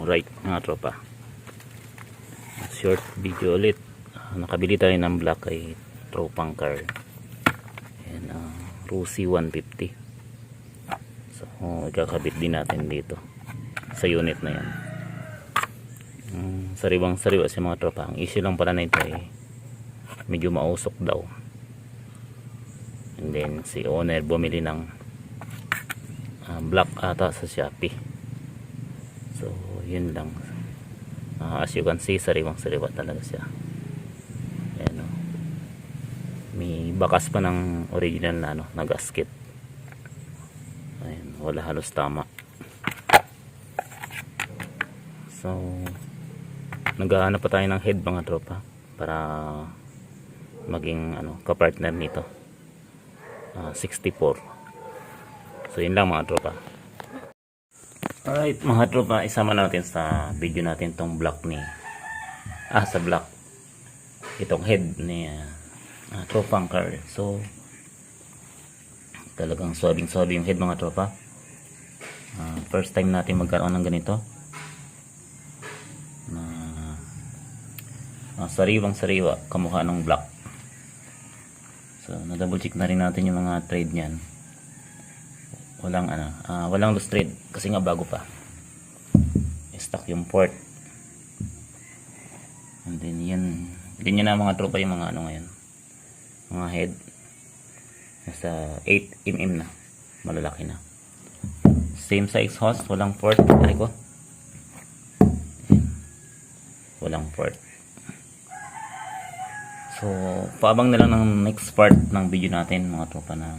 Alright mga tropa, short video ulit. Nakabili tayo ng black kay tropang car. Ayan, Rusi 150. So ikakabit din natin dito sa unit na yan. Sariwang sariwa si mga tropa. Ang issue lang pala na ito ay medyo mausok daw, and then si owner bumili ng black ata sa Shopee. So yun lang. As you can see, sariwang sariwa talaga siya. Ayan, may bakas pa ng original na na gasket. Ayan, wala halos tama. So naghahanap pa tayo ng head mga tropa para maging kapartner nito. 64. So yun lang mga tropa. Alright mga tropa, isama natin sa video natin tong block ni sa block itong head ni tropang car. So talagang sobing yung head mga tropa. First time natin magkaroon ng ganito na sariwang sariwa kamukha ng block. So na double check na rin natin yung mga thread niyan. Walang loose thread kasi nga bago pa. Stock yung port. And then yan, ganyan na mga tropa yung mga ngayon. Mga head nasa 8mm na. Malalaki na. Same size hose, walang port. Ay ko. Walang port. So, paabang na lang ng next part ng video natin mga tropa na